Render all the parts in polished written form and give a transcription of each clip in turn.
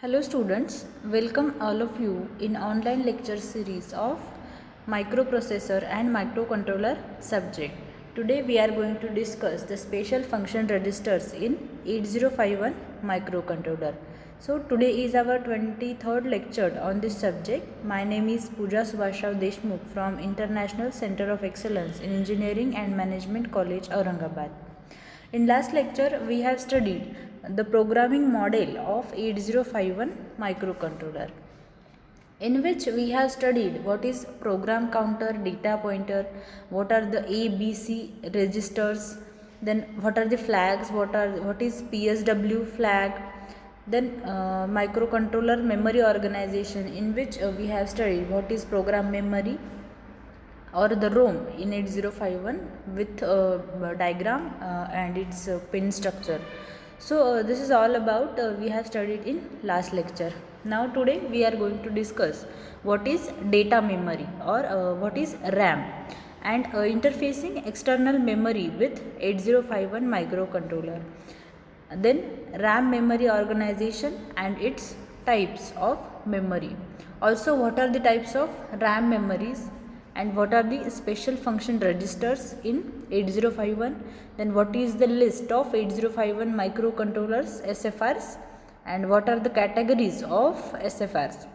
Hello students, welcome all of you in online lecture series of microprocessor and microcontroller subject. Today we are going to discuss the special function registers in 8051 microcontroller. So today is our 23rd lecture on this subject. My name is Pooja Subhashrao Deshmukh from International Center of Excellence in Engineering and Management College, Aurangabad. In last lecture, we have studied the programming model of 8051 microcontroller, in which we have studied what is program counter, data pointer, what are the A, B, C registers, then what are the flags, what is PSW flag, then microcontroller memory organization, in which we have studied what is program memory or the ROM in 8051 with a diagram and its pin structure. So this is all about we have studied in last lecture. Now today we are going to discuss what is data memory or what is RAM and interfacing external memory with 8051 microcontroller. Then RAM memory organization and its types of memory. Also, what are the types of RAM memories and what are the special function registers in 8051? Then what is the list of 8051 microcontrollers SFRs and what are the categories of SFRs?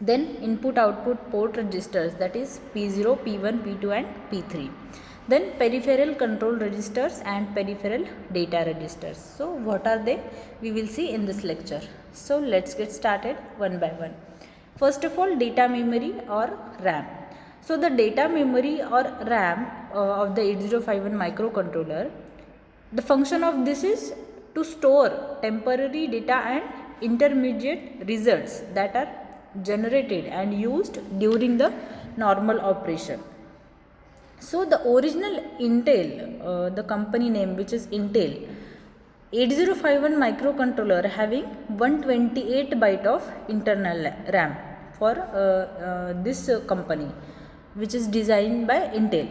Then input output port registers, that is P0, P1, P2 and P3. Then peripheral control registers and peripheral data registers. So what are they? We will see in this lecture. So let's get started one by one. First of all, data memory or RAM. So the data memory or RAM of the 8051 microcontroller, the function of this is to store temporary data and intermediate results that are generated and used during the normal operation. So the original Intel, the company name which is Intel, 8051 microcontroller having 128 byte of internal RAM for this company, which is designed by Intel.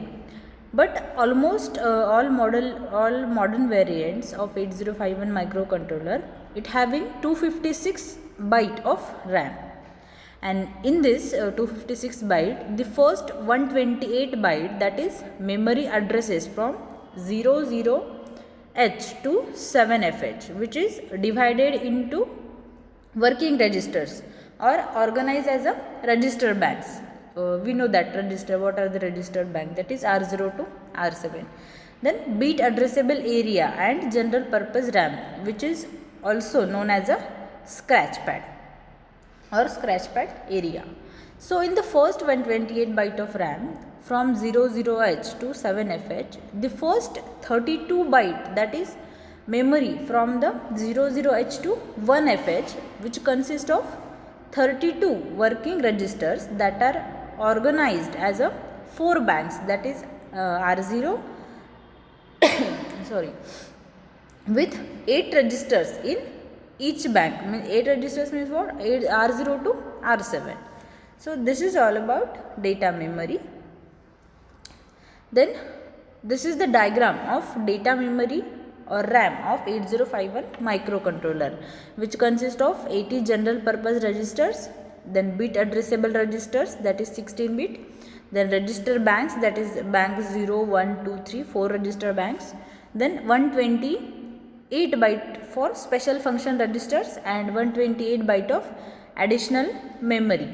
But almost all modern variants of 8051 microcontroller, it having 256 byte of RAM. And in this 256 byte, the first 128 byte, that is memory addresses from 00H to 7FH, which is divided into working registers or organized as a register banks. We know that register, what are the registered bank, that is R0 to R7. Then bit addressable area and general purpose RAM, which is also known as a scratch pad or scratch pad area. So in the first 128 byte of RAM from 00H to 7FH, the first 32 byte, that is memory from the 00H to 1FH, which consists of 32 working registers that are organized as a 4 banks, that is R0 sorry, with 8 registers in each bank. 8 registers means what? R0 to R7. So this is all about data memory. Then this is the diagram of data memory or RAM of 8051 microcontroller, which consists of 80 general purpose registers, then bit addressable registers, that is 16 bit, then register banks, that is bank 0, 1, 2, 3, 4 register banks, then 128 byte for special function registers and 128 byte of additional memory.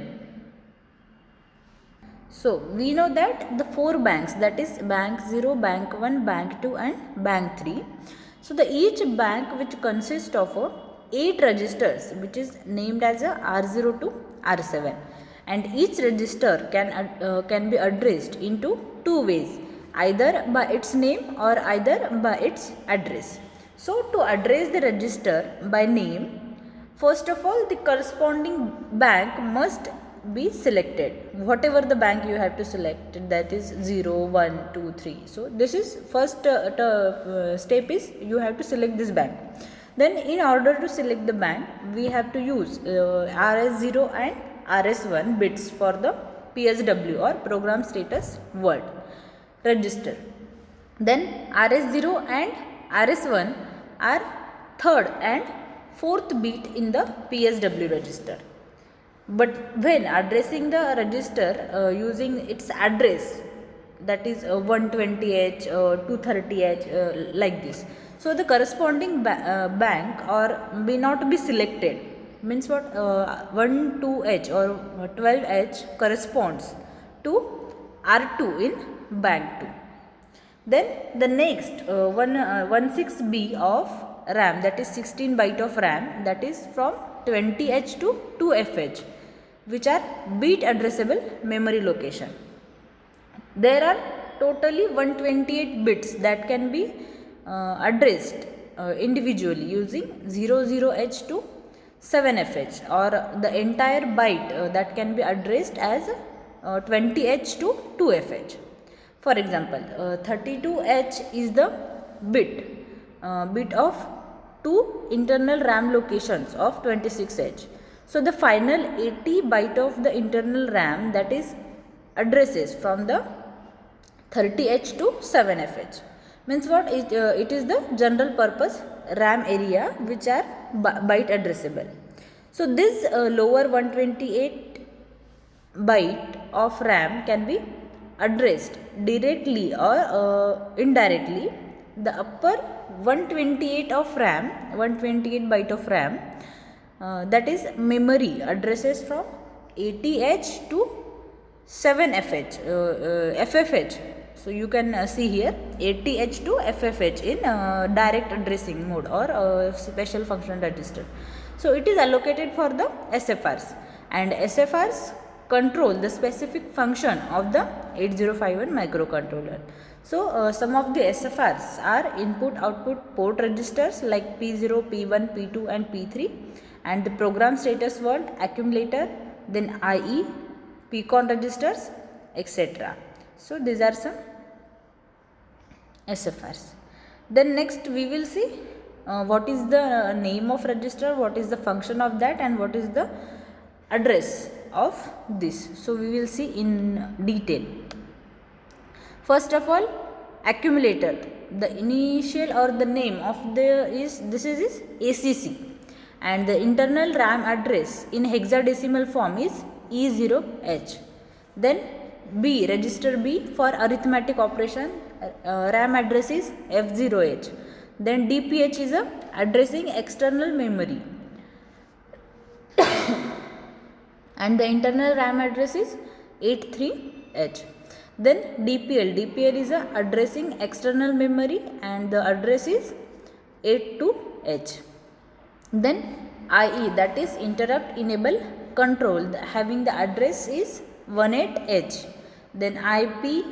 So we know that the 4 banks, that is bank 0, bank 1, bank 2 and bank 3. So the each bank which consists of 8 registers, which is named as a R0 to R7, and each register can be addressed into 2 ways, either by its name or either by its address. So to address the register by name, first of all the corresponding bank must be selected. Whatever the bank you have to select, that is 0, 1, 2, 3. So this is first step is you have to select this bank. Then in order to select the bank, we have to use RS0 and RS1 bits for the PSW or program status word register. Then RS0 and RS1 are third and fourth bit in the PSW register. But when addressing the register using its address, that is 120H, 230H, like this, so the corresponding bank or may not be selected. Means what? 12H or 12H corresponds to R2 in bank 2. Then the next 16B of RAM, that is 16 byte of RAM, that is from 20H to 2FH, which are bit addressable memory location. There are totally 128 bits that can be addressed individually using 00H to 7FH, or the entire byte that can be addressed as 20H to 2FH. For example, 32H is the bit of two internal RAM locations of 26H. So the final 80 byte of the internal RAM, that is addresses from the 30H to 7FH. Means what? It is the general purpose RAM area which are byte addressable. So this lower 128 byte of RAM can be addressed directly or indirectly. The upper 128 of RAM, 128 byte of RAM, that is memory addresses from 80H to 7FH, FFH. So you can see here 80H to FFH in direct addressing mode or special function register. So it is allocated for the SFRs, and SFRs control the specific function of the 8051 microcontroller. So some of the SFRs are input output port registers like P0, P1, P2 and P3, and the program status word, accumulator, then IE, PCON registers, etc. So these are some SFRs. Then next we will see what is the name of register, what is the function of that, and what is the address of this. So we will see in detail. First of all, accumulator. The initial or the name of this is ACC, and the internal RAM address in hexadecimal form is E0H. Then B, register B for arithmetic operation, RAM address is F0H. Then DPH is a addressing external memory and the internal RAM address is 83H. Then DPL is a addressing external memory and the address is 82H. Then IE, that is interrupt enable control, having the address is 18H. Then IP,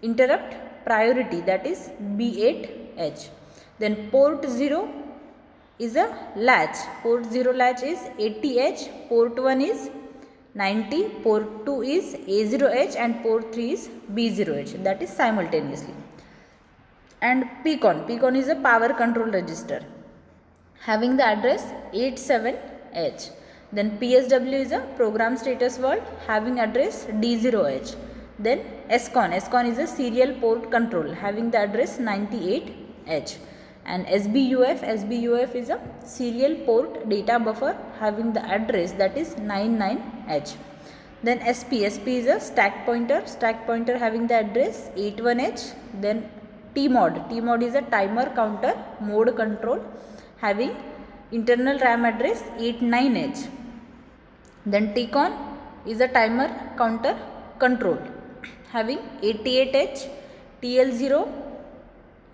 interrupt priority, that is B8H. Then port 0 is a latch, port 0 latch is 80H, port 1 is 90, port 2 is A0H and port 3 is B0H, that is simultaneously. And PCON is a power control register having the address 87H. Then PSW is a program status word having address D0H. Then SCON is a serial port control having the address 98H. And SBUF is a serial port data buffer having the address that is 99H. Then SP is a stack pointer having the address 81H. Then TMOD is a timer counter mode control having internal RAM address 89H. Then TCON is a timer counter control having 88H. TL0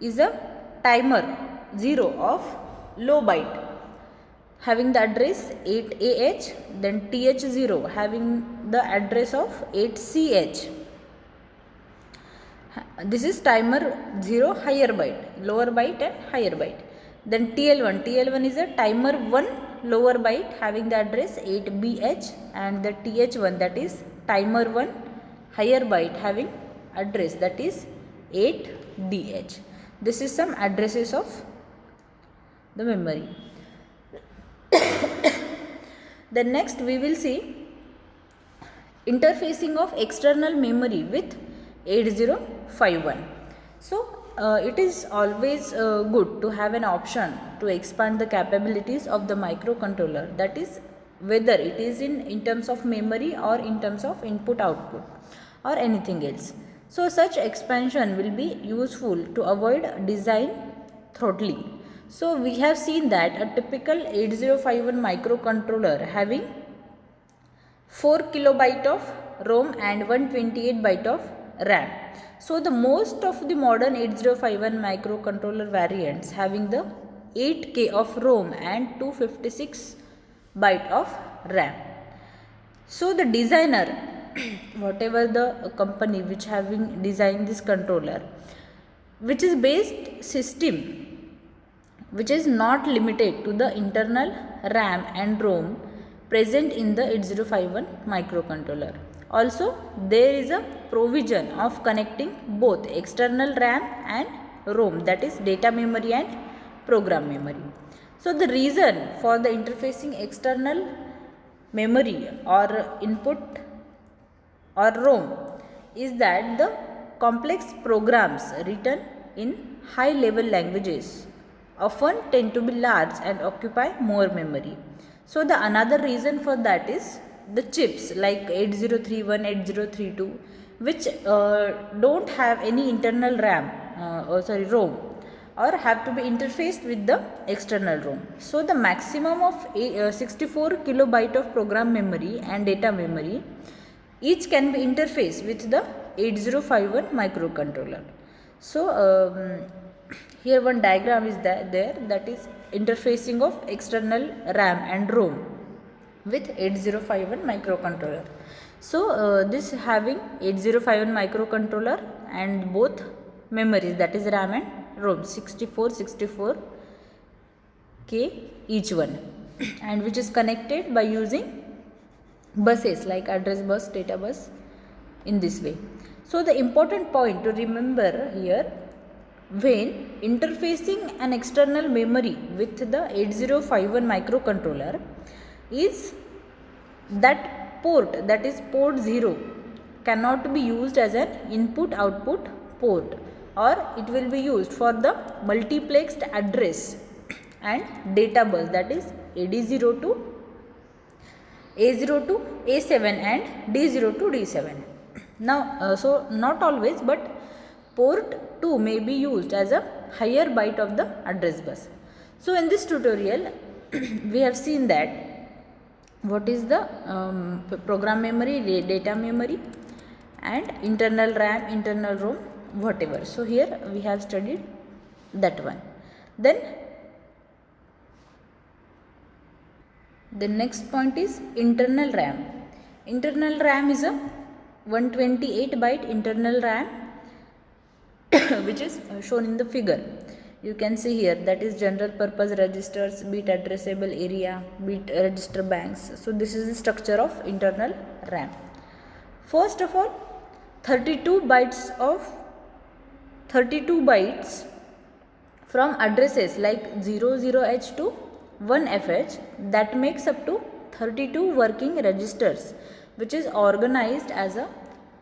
is a timer 0 of low byte having the address 8AH. Then TH0 having the address of 8CH. This is timer 0 higher byte, lower byte and higher byte. Then TL1 is a timer 1 lower byte having the address 8BH, and the TH1, that is timer 1 higher byte having address that is 8DH. This is some addresses of the memory. Then next we will see interfacing of external memory with 8051. So it is always good to have an option to expand the capabilities of the microcontroller, that is whether it is in terms of memory or in terms of input output or anything else. So such expansion will be useful to avoid design throttling. So we have seen that a typical 8051 microcontroller having 4 kilobyte of ROM and 128 byte of RAM. So the most of the modern 8051 microcontroller variants having the 8K of ROM and 256 byte of RAM. So the designer, whatever the company which having designed this controller, which is based system which is not limited to the internal RAM and ROM present in the 8051 microcontroller. Also, there is a provision of connecting both external RAM and ROM, that is data memory and program memory. So, the reason for the interfacing external memory or input or ROM is that the complex programs written in high level languages often tend to be large and occupy more memory. So the another reason for that is the chips like 8031, 8032 which don't have any internal RAM ROM or have to be interfaced with the external ROM. So the maximum of 64 kilobyte of program memory and data memory each can be interfaced with the 8051 microcontroller. So here one diagram is there, that is interfacing of external RAM and ROM with 8051 microcontroller. So this having 8051 microcontroller and both memories, that is RAM and ROM, 64 K each one, and which is connected by using buses like address bus, data bus in this way. So the important point to remember here, when interfacing an external memory with the 8051 microcontroller is that port, that is port 0 cannot be used as an input output port, or it will be used for the multiplexed address and data bus, that is AD0 to A0 to A7 and D0 to D7. Now so not always, but port 2 may be used as a higher byte of the address bus. So in this tutorial we have seen that what is the program memory, data memory and internal RAM, internal ROM, whatever. So here we have studied that one. Then the next point is internal RAM. Internal RAM is a 128 byte internal RAM which is shown in the figure. You can see here, that is general purpose registers, bit addressable area, bit register banks. So this is the structure of internal RAM. First of all, 32 bytes from addresses like 00H to 1FH, that makes up to 32 working registers, which is organized as a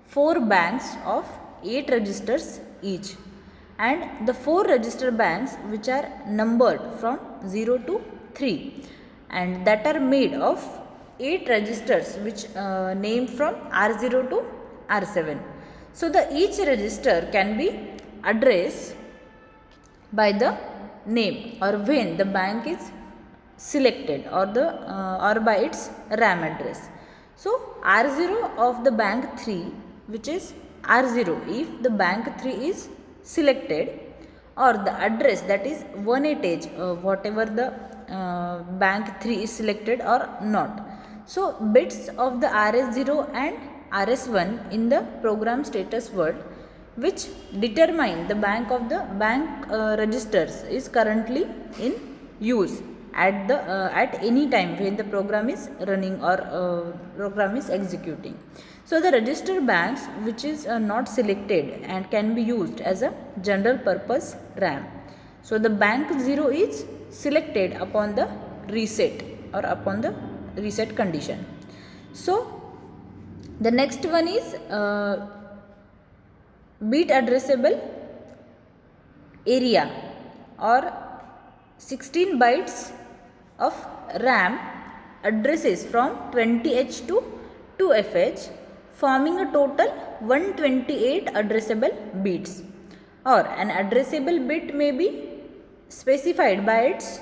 4 banks of 8 registers each, and the 4 register banks which are numbered from 0 to 3, and that are made of 8 registers which named from R0 to R7. So the each register can be addressed by the name or when the bank is selected, or by its RAM address. So R0 of the bank 3, which is R0 if the bank 3 is selected, or the address, that is 180H whatever the bank 3 is selected or not. So bits of the RS0 and RS1 in the program status word which determine the bank of the bank registers is currently in use at any time when the program is running or program is executing. So the register banks which is not selected and can be used as a general purpose RAM. So the bank 0 is selected upon the reset or upon the reset condition. So the next one is bit addressable area or 16 bytes of RAM addresses from 20H to 2FH, forming a total 128 addressable bits, or an addressable bit may be specified by its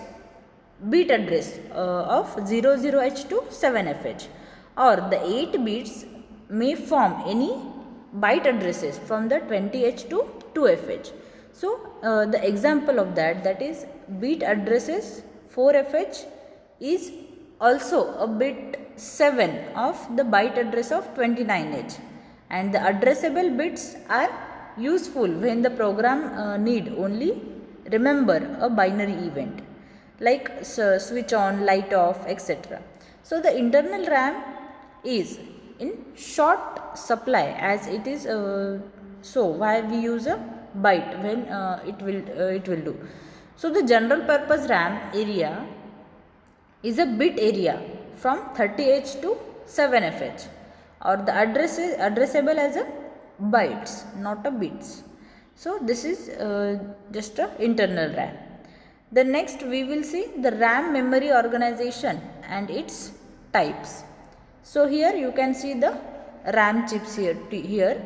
bit address of 00H to 7FH, or the 8 bits may form any byte addresses from the 20H to 2FH. So, the example of that is bit addresses 4FH is also a bit 7 of the byte address of 29H, and the addressable bits are useful when the program need only remember a binary event like switch on, light off, etc. So, the internal RAM is in short supply, as it is so why we use a byte when it will do. So, the general purpose RAM area is a bit area from 30H to 7FH, or the address is addressable as a bytes, not a bits. So, this is just a internal RAM. The next we will see the RAM memory organization and its types. So, here you can see the RAM chips here.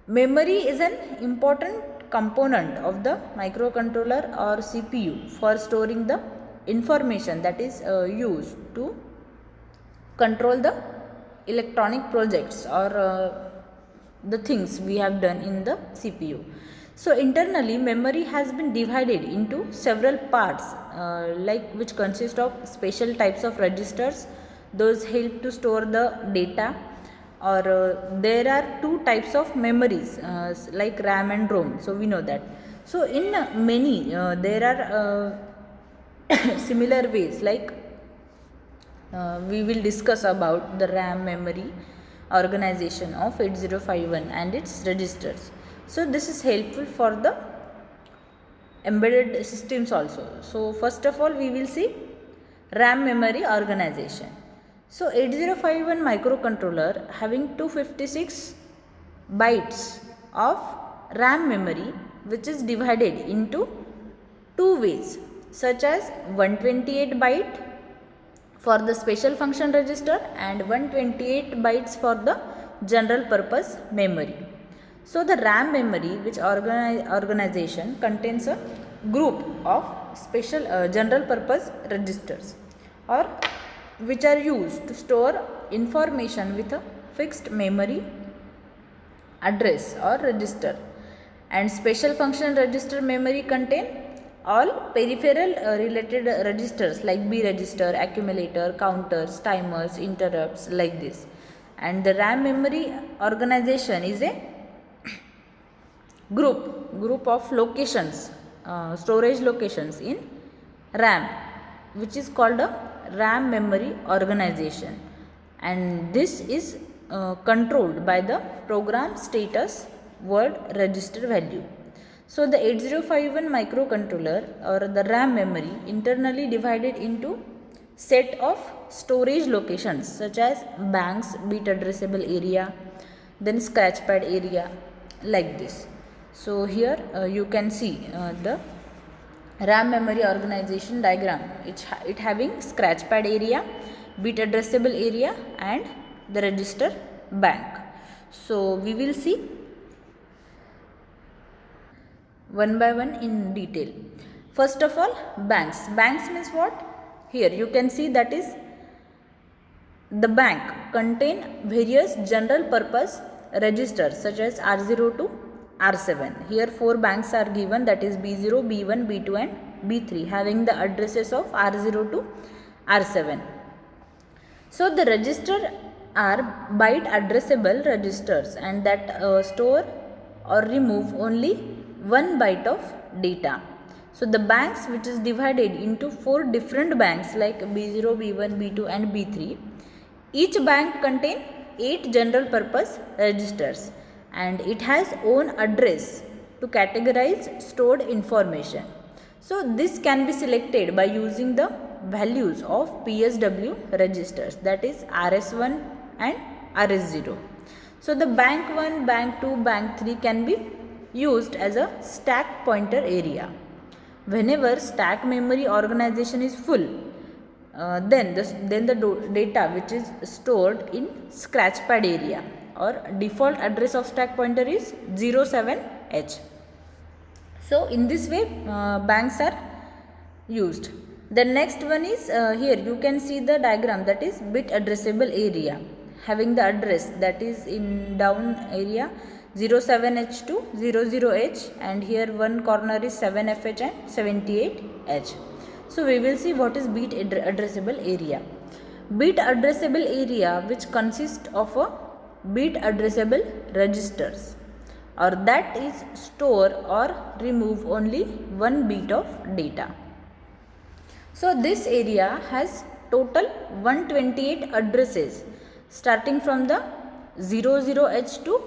Memory is an important component of the microcontroller or CPU for storing the information that is used to control the electronic projects or the things we have done in the CPU. So, internally memory has been divided into several parts like which consist of special types of registers. Those help to store the data, or there are two types of memories like RAM and ROM. So, we know that. So, in many there are similar ways, like we will discuss about the RAM memory organization of 8051 and its registers. So, this is helpful for the embedded systems also. So, first of all we will see RAM memory organization. So, 8051 microcontroller having 256 bytes of RAM memory, which is divided into two ways, such as 128 byte for the special function register and 128 bytes for the general purpose memory. So, the RAM memory which organization contains a group of special general purpose registers, or which are used to store information with a fixed memory address or register, and special function register memory contain all peripheral related registers like B register, accumulator, counters, timers, interrupts, like this. And the RAM memory organization is a group of locations, storage locations in RAM, which is called a RAM memory organization, and this is controlled by the program status word register value. So, the 8051 microcontroller or the RAM memory internally divided into set of storage locations such as banks, bit addressable area, then scratchpad area, like this. So, here you can see the RAM memory organization diagram. It having scratchpad area, bit addressable area, and the register bank. So, we will see one by one in detail. First of all, banks. Banks means what? Here you can see that is the bank contain various general purpose registers such as R0 to R7. Here 4 banks are given, that is B0, B1, B2 and B3, having the addresses of R0 to R7. So, the register are byte addressable registers, and that store or remove only 1 byte of data. So, the banks which is divided into 4 different banks like B0, B1, B2 and B3. Each bank contain 8 general purpose registers, and it has own address to categorize stored information. So, this can be selected by using the values of PSW registers, that is RS1 and RS0. So, the bank 1, bank 2, bank 3 can be used as a stack pointer area. Whenever stack memory organization is full, then the data which is stored in scratchpad area or default address of stack pointer is 07H. So in this way banks are used. The next one is here you can see the diagram, that is bit addressable area, having the address that is in down area 07H to 00H, and here one corner is 7FH and 78H. So we will see what is bit addressable area. Bit addressable area which consists of a bit addressable registers, or that is store or remove only one bit of data. So this area has total 128 addresses starting from the 00H to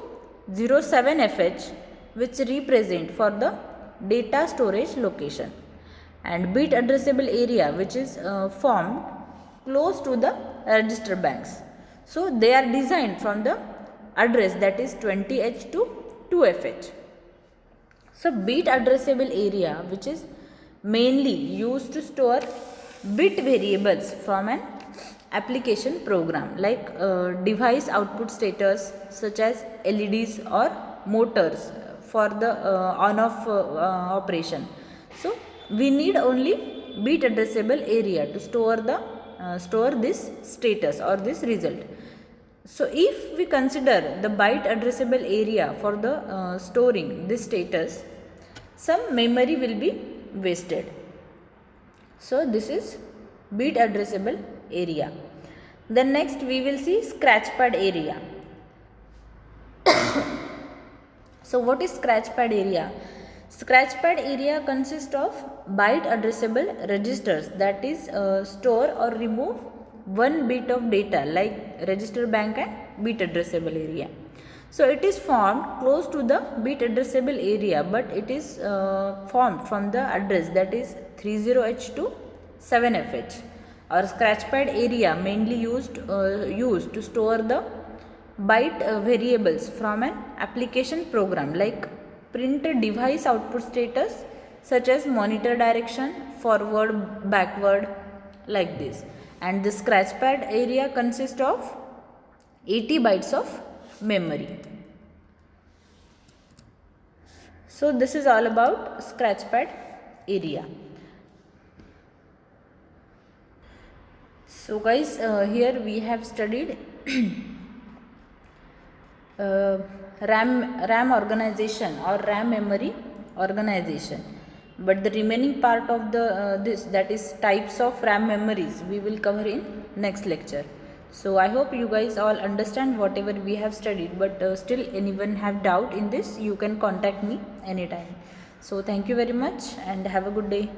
07FH, which represent for the data storage location, and bit addressable area which is formed close to the register banks. So they are designed from the address that is 20H to 2FH. So bit addressable area which is mainly used to store bit variables from an application program, like device output status such as LEDs or motors for the on-off operation. So we need only bit addressable area to store this status or this result. So if we consider the byte addressable area for the storing this status, some memory will be wasted. So this is bit addressable area. Then next we will see scratchpad area. So what is scratchpad area? Scratchpad area consists of byte addressable registers, that is store or remove one bit of data, like register bank and bit addressable area. So it is formed close to the bit addressable area, but it is formed from the address that is 30H to 7FH. Our scratchpad area mainly used to store the byte variables from an application program, like print device output status such as monitor direction, forward, backward, like this. And the scratchpad area consists of 80 bytes of memory. So this is all about scratchpad area. So guys, here we have studied RAM organization or RAM memory organization, but the remaining part of the this, that is types of RAM memories, we will cover in next lecture. So I hope you guys all understand whatever we have studied, but still anyone have doubt in this, you can contact me anytime. So thank you very much and have a good day.